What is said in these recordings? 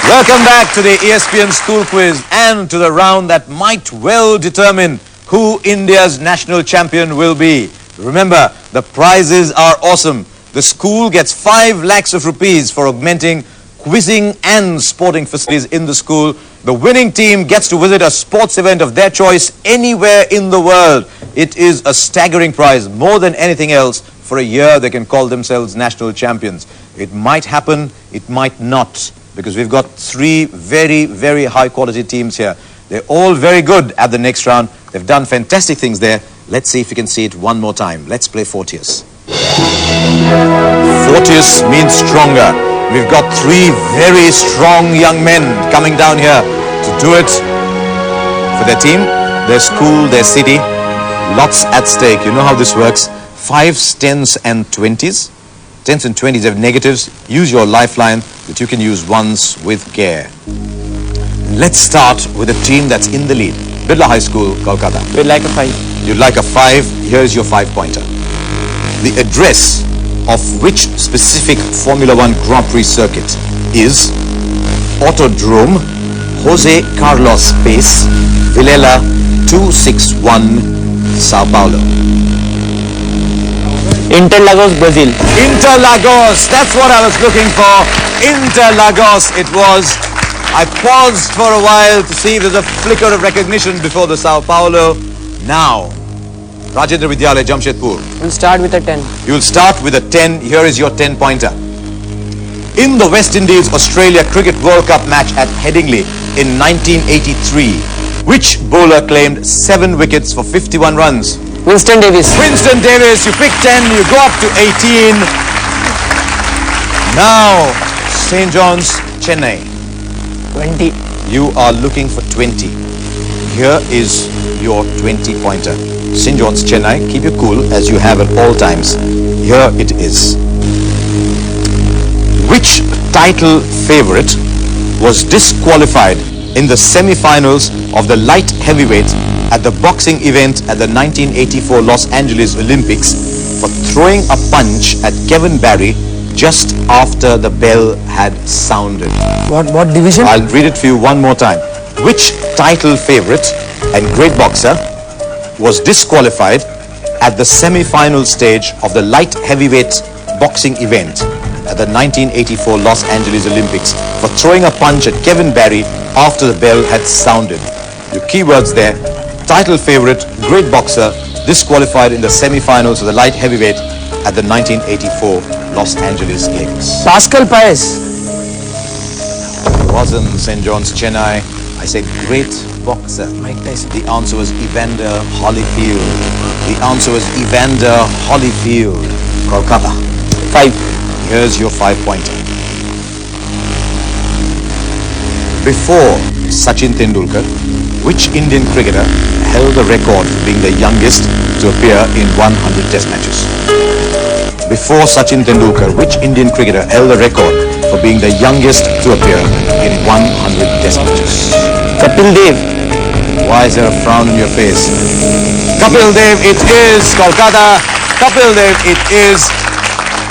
Welcome back to the ESPN School Quiz and to the round that might well determine who India's national champion will be. Remember, the prizes are awesome. The school gets 5 lakhs of rupees for augmenting quizzing and sporting facilities in the school. The winning team gets to visit a sports event of their choice anywhere in the world. It is a staggering prize, more than anything else. For a year, they can call themselves national champions. It might happen, it might not, because we've got 3 very, very high-quality teams here. They're all very good at the next round. They've done fantastic things there. Let's see if we can see it one more time. Let's play Fortius. Fortius means stronger. We've got 3 very strong young men coming down here to do it for their team, their school, their city. Lots at stake. You know how this works. 5s, 10s and 20s. 10s and 20s have negatives. Use your lifeline that you can use once with care. Let's start with a team that's in the lead. Birla High School, Kolkata. We'd like a 5. You'd like a 5. Here's your 5-pointer. The address of which specific Formula 1 Grand Prix circuit is Autodrome Jose Carlos Pace, Vilela 261, Sao Paulo. Interlagos, Brazil. Interlagos, that's what I was looking for. Interlagos it was. I paused for a while to see if there's a flicker of recognition before the Sao Paulo. Now, Rajendra Vidyalaya, Jamshedpur. We'll start with a 10. You'll start with a 10. Here is your 10-pointer. In the West Indies-Australia Cricket World Cup match at Headingley in 1983, which bowler claimed 7 wickets for 51 runs? Winston Davis. Winston Davis, you pick 10, you go up to 18. Now, St. John's, Chennai. 20. You are looking for 20. Here is your 20-pointer. St. John's, Chennai, keep it cool as you have at all times. Here it is. Which title favorite was disqualified in the semi-finals of the light heavyweight at the boxing event at the 1984 Los Angeles Olympics for throwing a punch at Kevin Barry just after the bell had sounded? What division? I'll read it for you one more time. Which title favorite and great boxer was disqualified at the semi-final stage of the light heavyweight boxing event at the 1984 Los Angeles Olympics for throwing a punch at Kevin Barry after the bell had sounded? Your keywords there: title favorite, great boxer, disqualified in the semi-finals of the light heavyweight at the 1984 Los Angeles Games. Pascal Paez. It wasn't St. John's, Chennai. I said great boxer. Mike Tyson. The answer was Evander Holyfield. The answer was Evander Holyfield. Kolkata. 5. Here's your 5-pointer. Before Sachin Tendulkar, which Indian cricketer held the record for being the youngest to appear in 100 test matches? Before Sachin Tendulkar, which Indian cricketer held the record for being the youngest to appear in 100 test matches? Kapil Dev. Why is there a frown on your face? Kapil Dev, it is. Kolkata. Kapil Dev, it is.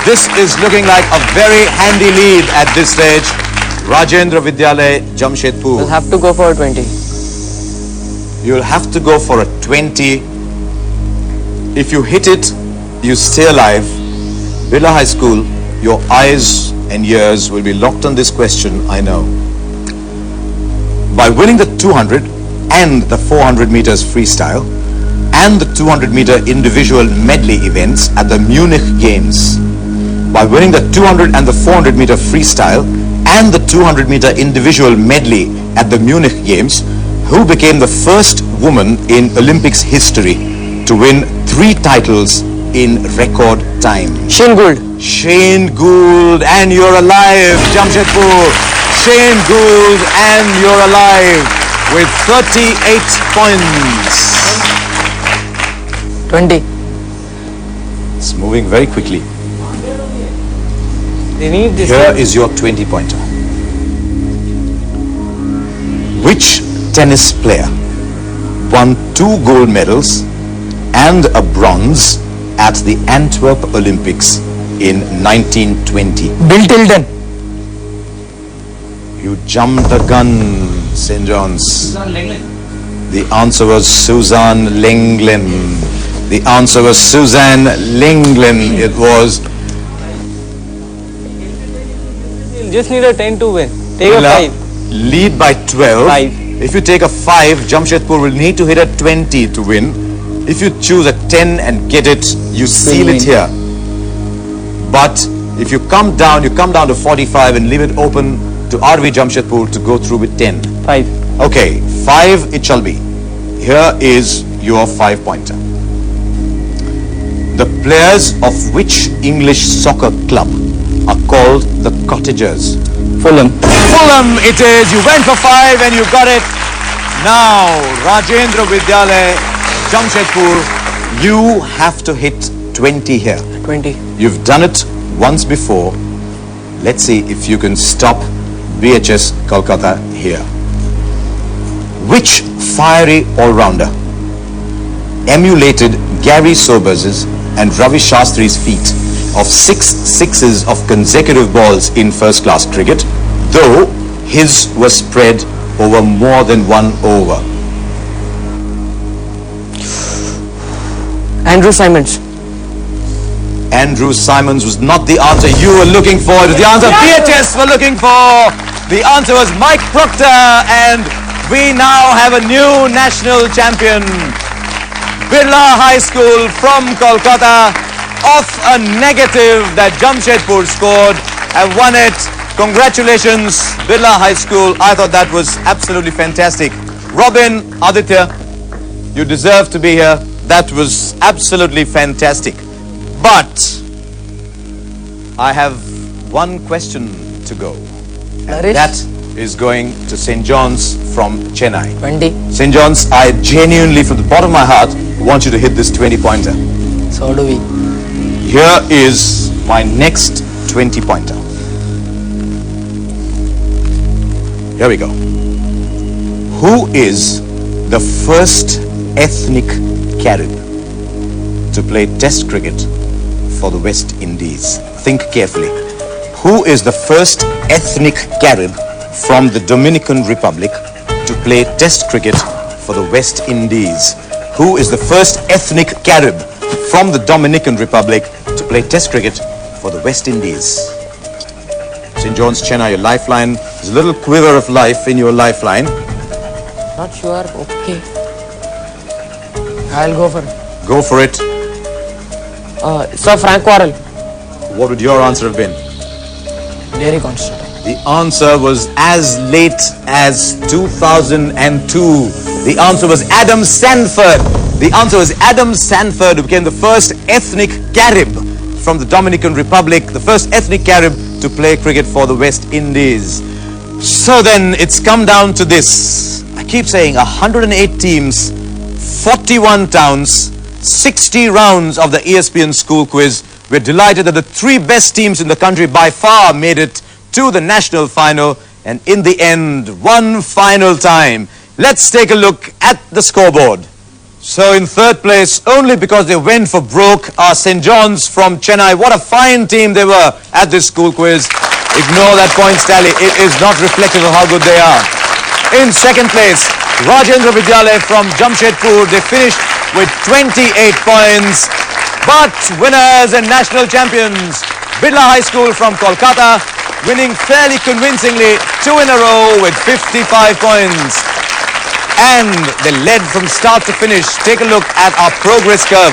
This is looking like a very handy lead at this stage. Rajendra Vidyalaya, Jamshedpur. We'll have to go for a 20. You'll have to go for a 20. If you hit it, you stay alive. Birla High School, your eyes and ears will be locked on this question, I know. By winning the 200 and the 400 meters freestyle and the 200 meter individual medley events at the Munich Games, by winning the 200 and the 400 meter freestyle and the 200 meter individual medley at the Munich Games, who became the first woman in Olympics history to win 3 titles in record time? Shane Gould. Shane Gould, and you're alive, Jamshedpur. Shane Gould, and you're alive with 38 points. 20. It's moving very quickly. They need this. Here is your 20-pointer. Which tennis player won 2 gold medals and a bronze at the Antwerp Olympics in 1920? Bill Tilden. You jumped the gun, St. John's. The answer was Suzanne Lenglen. The answer was Suzanne Lenglen. It was. You just need a 10 to win. Take a 5. Lead by 12. 5. If you take a 5, Jamshedpur will need to hit a 20 to win. If you choose a 10 and get it, you seal it here. But if you come down to 45 and leave it open to RV Jamshedpur to go through with 10. 5. Okay, 5 it shall be. Here is your 5-pointer. The players of which English soccer club are called the Cottagers? Fulham. Fulham it is. You went for 5 and you got it. Now, Rajendra Vidyalaya, Jamshedpur, you have to hit 20 here. 20. You've done it once before. Let's see if you can stop BHS Kolkata here. Which fiery all-rounder emulated Gary Sobers' and Ravi Shastri's feat of 6 sixes of consecutive balls in first-class cricket, though his was spread over more than one over? Andrew Simons. Andrew Simons was not the answer you were looking for. It was the answer BHS were looking for. The answer was Mike Proctor, and we now have a new national champion. Birla High School from Kolkata, off a negative that Jamshedpur scored, have won it. Congratulations, Birla High School. I thought that was absolutely fantastic. Robin, Aditya, you deserve to be here. That was absolutely fantastic. But I have one question to go. Naresh? That is going to St. John's from Chennai. 20. St. John's, I genuinely, from the bottom of my heart, want you to hit this 20-pointer. So do we. Here is my next 20-pointer. Here we go. Who is the first ethnic Carib to play Test cricket for the West Indies? Think carefully. Who is the first ethnic Carib from the Dominican Republic to play Test cricket for the West Indies? Who is the first ethnic Carib from the Dominican Republic to play Test cricket for the West Indies? St. John's, Chennai, your lifeline. There's a little quiver of life in your lifeline. Not sure. Okay. I'll go for it. Go for it. Sir Frank Quarrel. What would your answer have been? Very constant. The answer was as late as 2002. The answer was Adam Sanford. The answer was Adam Sanford, who became the first ethnic Carib from the Dominican Republic, the first ethnic Carib to play cricket for the West Indies. So then it's come down to this. I keep saying 108 teams, 41 towns, 60 rounds of the ESPN school quiz. We're delighted that the 3 best teams in the country by far made it to the national final, and in the end, one final time. Let's take a look at the scoreboard. So in third place, only because they went for broke, are St. John's from Chennai. What a fine team they were at this school quiz. Ignore that points tally. It is not reflective of how good they are. In second place, Rajendra Vidyalaya from Jamshedpur. They finished with 28 points. But winners and national champions, Birla High School from Kolkata, winning fairly convincingly 2 in a row with 55 points. And they led from start to finish. Take a look at our progress curve.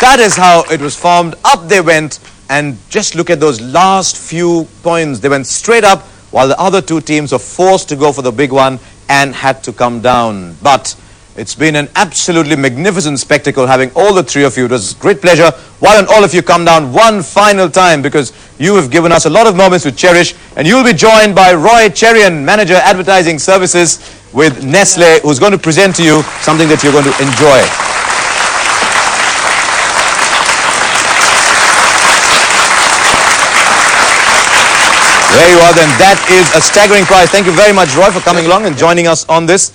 That is how it was formed. Up they went, and just look at those last few points. They went straight up, while the other 2 teams were forced to go for the big one and had to come down. But it's been an absolutely magnificent spectacle having all the 3 of you. It was a great pleasure. Why don't all of you come down one final time, because you have given us a lot of moments to cherish, and you'll be joined by Roy Cherian, Manager Advertising Services with Nestle, who's going to present to you something that you're going to enjoy. There you are then. That is a staggering prize. Thank you very much, Roy, for coming along and joining us on this.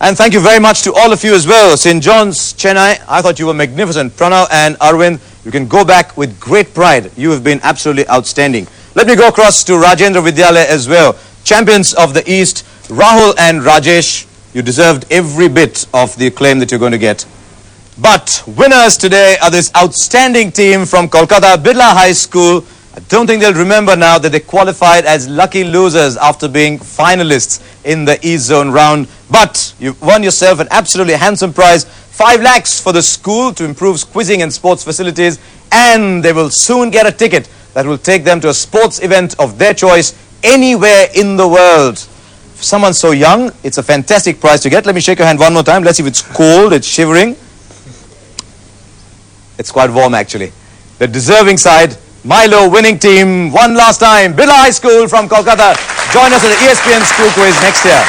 And thank you very much to all of you as well. St. John's, Chennai, I thought you were magnificent. Pranav and Arvind, you can go back with great pride. You have been absolutely outstanding. Let me go across to Rajendra Vidyalaya as well. champions of the East, Rahul and Rajesh. You deserved every bit of the acclaim that you're going to get. But winners today are this outstanding team from Kolkata Birla High School. I don't think they'll remember now that they qualified as lucky losers after being finalists in the East Zone round. But you've won yourself an absolutely handsome prize, 5 lakhs for the school to improve quizzing and sports facilities, and they will soon get a ticket that will take them to a sports event of their choice anywhere in the world. For someone so young, it's a fantastic prize to get. Let me shake your hand one more time. Let's see if it's cold, it's shivering. It's quite warm actually. The deserving side, Milo winning team, one last time, Birla High School from Kolkata. Join us at the ESPN School Quiz next year.